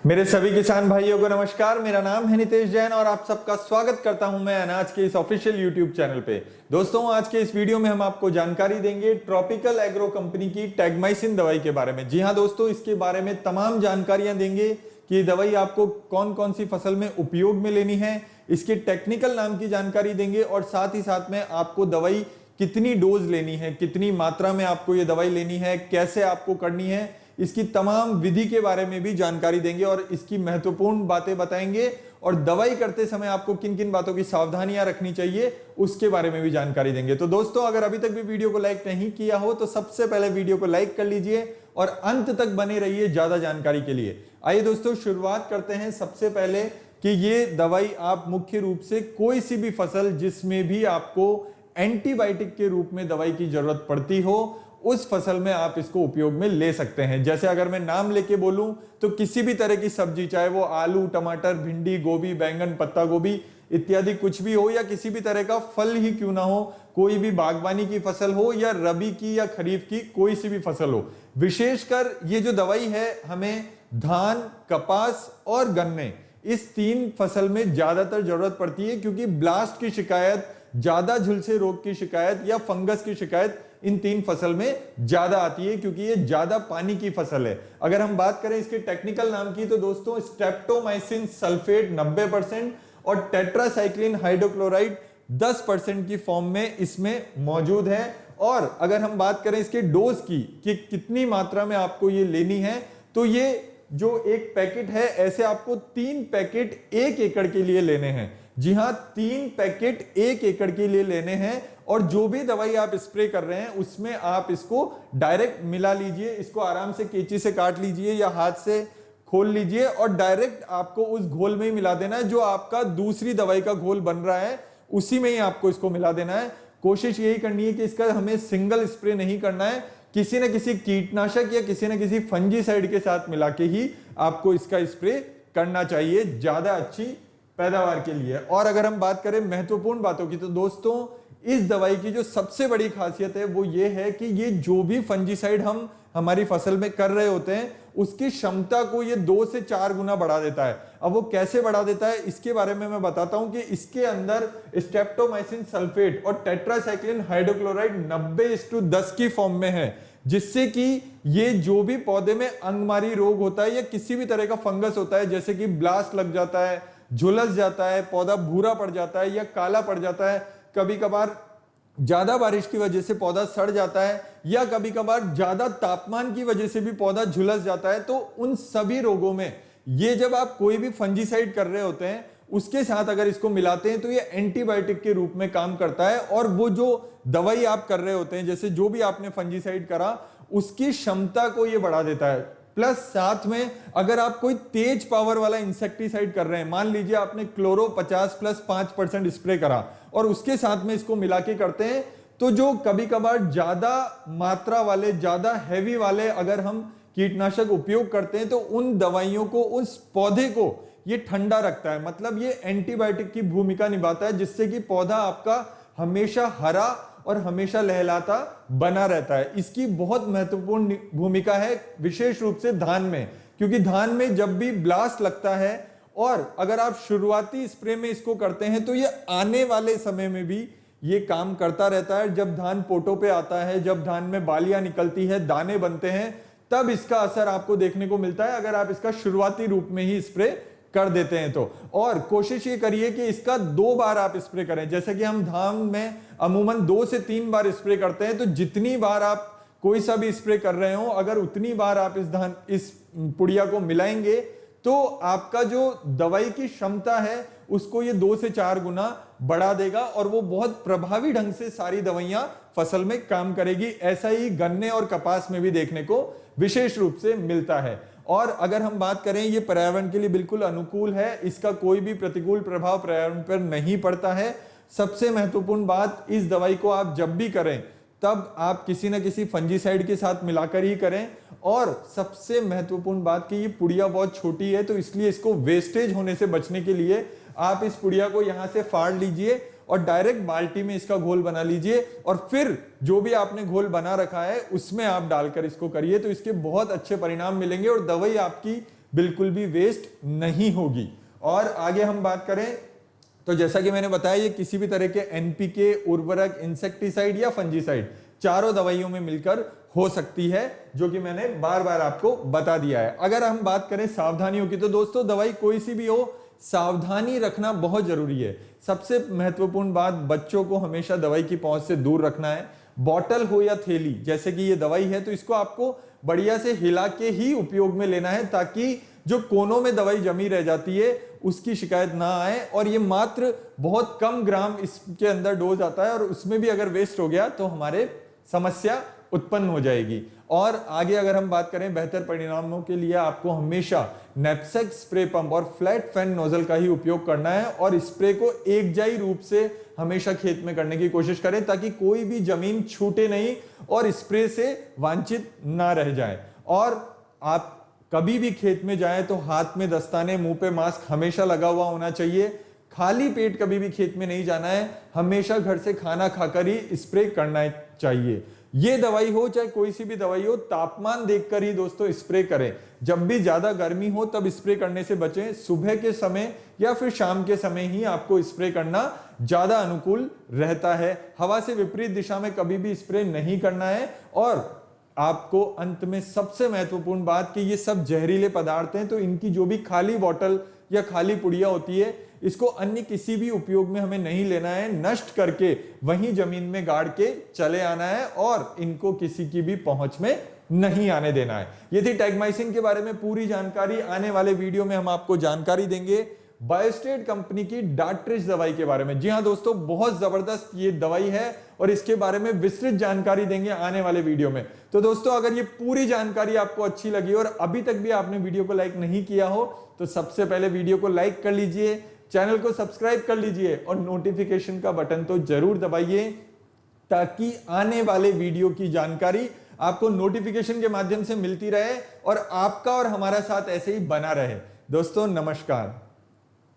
मेरे सभी किसान भाइयों को नमस्कार। मेरा नाम है नितेश जैन और आप सबका स्वागत करता हूं मैं अनाज के इस ऑफिशियल यूट्यूब चैनल पे। दोस्तों, आज के इस वीडियो में हम आपको जानकारी देंगे ट्रॉपिकल एग्रो कंपनी की टैगमाइसिन दवाई के बारे में। जी हां दोस्तों, इसके बारे में तमाम जानकारियां देंगे कि ये दवाई आपको कौन कौन सी फसल में उपयोग में लेनी है, इसके टेक्निकल नाम की जानकारी देंगे और साथ ही साथ में आपको दवाई कितनी डोज लेनी है, कितनी मात्रा में आपको ये दवाई लेनी है, कैसे आपको करनी है, इसकी तमाम विधि के बारे में भी जानकारी देंगे और इसकी महत्वपूर्ण बातें बताएंगे और दवाई करते समय आपको किन किन बातों की सावधानियां रखनी चाहिए उसके बारे में भी जानकारी देंगे। तो दोस्तों, अगर अभी तक भी वीडियो को लाइक नहीं किया हो तो सबसे पहले वीडियो को लाइक कर लीजिए और अंत तक बने रहिए ज्यादा जानकारी के लिए। आइए दोस्तों, शुरुआत करते हैं सबसे पहले कि ये दवाई आप मुख्य रूप से कोई सी भी फसल जिसमें भी आपको एंटीबायोटिक के रूप में दवाई की जरूरत पड़ती हो उस फसल में आप इसको उपयोग में ले सकते हैं। जैसे अगर मैं नाम लेके बोलूं तो किसी भी तरह की सब्जी, चाहे वो आलू, टमाटर, भिंडी, गोभी, बैंगन, पत्ता गोभी इत्यादि कुछ भी हो, या किसी भी तरह का फल ही क्यों ना हो, कोई भी बागवानी की फसल हो या रबी की या खरीफ की कोई सी भी फसल हो, विशेषकर ये जो दवाई है हमें धान, कपास और गन्ने इस तीन फसल में ज्यादातर जरूरत पड़ती है, क्योंकि ब्लास्ट की शिकायत, ज्यादा झुलसे रोग की शिकायत या फंगस की शिकायत इन तीन फसल में ज्यादा आती है, क्योंकि ये ज्यादा पानी की फसल है। अगर हम बात करें इसके टेक्निकल नाम की तो दोस्तों स्ट्रेप्टोमाइसिन सल्फेट 90% और टेट्रासाइक्लिन हाइड्रोक्लोराइड 10% की फॉर्म में इसमें मौजूद है। और अगर हम बात करें इसके डोज की कि कितनी मात्रा में आपको ये लेनी है, तो ये जो एक पैकेट है ऐसे आपको 3 पैकेट 1 एकड़ के लिए लेने हैं। जी हां, 3 पैकेट 1 एकड़ के लिए लेने हैं और जो भी दवाई आप स्प्रे कर रहे हैं उसमें आप इसको डायरेक्ट मिला लीजिए। इसको आराम से कैंची से काट लीजिए या हाथ से खोल लीजिए और डायरेक्ट आपको उस घोल में ही मिला देना है। जो आपका दूसरी दवाई का घोल बन रहा है उसी में ही आपको इसको मिला देना है। कोशिश यही करनी है कि इसका हमें सिंगल स्प्रे नहीं करना है, किसी न किसी कीटनाशक या किसी न किसी फंजीसाइड के साथ मिला के ही आपको इसका स्प्रे करना चाहिए ज्यादा अच्छी पैदावार के लिए। और अगर हम बात करें महत्वपूर्ण बातों की तो दोस्तों, इस दवाई की जो सबसे बड़ी खासियत है वो ये है कि ये जो भी फंजीसाइड हम हमारी फसल में कर रहे होते हैं उसकी क्षमता को ये 2 से 4 गुना बढ़ा देता है। अब वो कैसे बढ़ा देता है इसके बारे में मैं बताता हूं कि इसके अंदर स्ट्रेप्टोमाइसिन सल्फेट और टेट्रासाइक्लिन हाइड्रोक्लोराइड 90:10 की फॉर्म में है, जिससे कि ये जो भी पौधे में अंगमारी रोग होता है या किसी भी तरह का फंगस होता है, जैसे कि ब्लास्ट लग जाता है, झुलस जाता है, पौधा भूरा पड़ जाता है या काला पड़ जाता है, कभी कभार ज्यादा बारिश की वजह से पौधा सड़ जाता है या कभी कभार ज्यादा तापमान की वजह से भी पौधा झुलस जाता है, तो उन सभी रोगों में ये जब आप कोई भी फंजीसाइड कर रहे होते हैं उसके साथ अगर इसको मिलाते हैं तो ये एंटीबायोटिक के रूप में काम करता है। और वो जो दवाई आप कर रहे होते हैं, जैसे जो भी आपने फंजीसाइड करा, उसकी क्षमता को ये बढ़ा देता है। प्लस साथ में अगर आप कोई तेज पावर वाला इंसेक्टिसाइड कर रहे हैं, मान लीजिए आपने क्लोरो 50+5% स्प्रे करा और उसके साथ में इसको मिला के करते हैं, तो जो कभी कभार ज्यादा मात्रा वाले, ज्यादा हैवी वाले अगर हम कीटनाशक उपयोग करते हैं तो उन दवाइयों को, उस पौधे को ये ठंडा रखता है। मतलब ये एंटीबायोटिक की भूमिका निभाता है, जिससे कि पौधा आपका हमेशा हरा और हमेशा लहलाता बना रहता है। इसकी बहुत महत्वपूर्ण भूमिका है विशेष रूप से धान में, क्योंकि धान में जब भी ब्लास्ट लगता है और अगर आप शुरुआती स्प्रे में इसको करते हैं तो ये आने वाले समय में भी ये काम करता रहता है। जब धान पोटों पे आता है, जब धान में बालियां निकलती है, दाने बनते हैं, तब इसका असर आपको देखने को मिलता है अगर आप इसका शुरुआती रूप में ही स्प्रे कर देते हैं तो। और कोशिश ये करिए कि इसका 2 बार आप स्प्रे करें। जैसे कि हम धान में अमूमन 2 से 3 बार स्प्रे करते हैं, तो जितनी बार आप कोई सा भी स्प्रे कर रहे हो, अगर उतनी बार आप इस पुड़िया को मिलाएंगे तो आपका जो दवाई की क्षमता है उसको ये 2 से 4 गुना बढ़ा देगा और वो बहुत प्रभावी ढंग से सारी दवाइयां फसल में काम करेगी। ऐसा ही गन्ने और कपास में भी देखने को विशेष रूप से मिलता है। और अगर हम बात करें, ये पर्यावरण के लिए बिल्कुल अनुकूल है, इसका कोई भी प्रतिकूल प्रभाव पर्यावरण पर नहीं पड़ता है। सबसे महत्वपूर्ण बात, इस दवाई को आप जब भी करें तब आप किसी न किसी फंजीसाइड के साथ मिलाकर ही करें। और सबसे महत्वपूर्ण बात कि ये पुड़िया बहुत छोटी है, तो इसलिए इसको वेस्टेज होने से बचने के लिए आप इस पुड़िया को यहां से फाड़ लीजिए और डायरेक्ट बाल्टी में इसका घोल बना लीजिए और फिर जो भी आपने घोल बना रखा है उसमें आप डालकर इसको करिए, तो इसके बहुत अच्छे परिणाम मिलेंगे और दवाई आपकी बिल्कुल भी वेस्ट नहीं होगी। और आगे हम बात करें तो जैसा कि मैंने बताया, ये किसी भी तरह के एनपीके, उर्वरक, इंसेक्टिसाइड या फंजीसाइड चारों दवाइयों में मिलकर हो सकती है, जो कि मैंने बार बार आपको बता दिया है। अगर हम बात करें सावधानियों की, तो दोस्तों दवाई कोई सी भी हो, सावधानी रखना बहुत जरूरी है। सबसे महत्वपूर्ण बात, बच्चों को हमेशा दवाई की पहुंच से दूर रखना है। बॉटल हो या थैली, जैसे कि ये दवाई है तो इसको आपको बढ़िया से हिला के ही उपयोग में लेना है, ताकि जो कोनों में दवाई जमी रह जाती है उसकी शिकायत ना आए। और ये मात्र बहुत कम ग्राम इसके अंदर डोज आता है, और उसमें भी अगर वेस्ट हो गया तो हमारे समस्या उत्पन्न हो जाएगी। और आगे अगर हम बात करें बेहतर परिणामों के लिए, आपको हमेशा नैपसेक स्प्रे पंप और फ्लैट फैन नोजल का ही उपयोग करना है, और स्प्रे को एकजाई रूप से हमेशा खेत में करने की कोशिश करें, ताकि कोई भी जमीन छूटे नहीं और स्प्रे से वांछित ना रह जाए। और आप कभी भी खेत में जाएं तो हाथ में दस्ताने, मुंह पे मास्क हमेशा लगा हुआ होना चाहिए। खाली पेट कभी भी खेत में नहीं जाना है, हमेशा घर से खाना खाकर ही स्प्रे करना चाहिए। ये दवाई हो चाहे कोई सी भी दवाई हो, तापमान देखकर ही दोस्तों स्प्रे करें। जब भी ज्यादा गर्मी हो तब स्प्रे करने से बचें। सुबह के समय या फिर शाम के समय ही आपको स्प्रे करना ज्यादा अनुकूल रहता है। हवा से विपरीत दिशा में कभी भी स्प्रे नहीं करना है। और आपको अंत में सबसे महत्वपूर्ण बात कि ये सब जहरीले पदार्थ हैं, तो इनकी जो भी खाली बॉटल या खाली पुड़िया होती है, इसको अन्य किसी भी उपयोग में हमें नहीं लेना है। नष्ट करके वहीं जमीन में गाड़ के चले आना है, और इनको किसी की भी पहुंच में नहीं आने देना है। ये थी टैगमाइसिन के बारे में पूरी जानकारी। आने वाले वीडियो में हम आपको जानकारी देंगे बायोस्टेट कंपनी की डार्ट्रिज दवाई के बारे में। जी हां दोस्तों, बहुत जबरदस्त ये दवाई है, और इसके बारे में विस्तृत जानकारी देंगे आने वाले वीडियो में। तो दोस्तों, अगर ये पूरी जानकारी आपको अच्छी लगी और अभी तक भी आपने वीडियो को लाइक नहीं किया हो, तो सबसे पहले वीडियो को लाइक कर लीजिए, चैनल को सब्सक्राइब कर लीजिए, और नोटिफिकेशन का बटन तो जरूर दबाइए, ताकि आने वाले वीडियो की जानकारी आपको नोटिफिकेशन के माध्यम से मिलती रहे, और आपका और हमारा साथ ऐसे ही बना रहे। दोस्तों नमस्कार।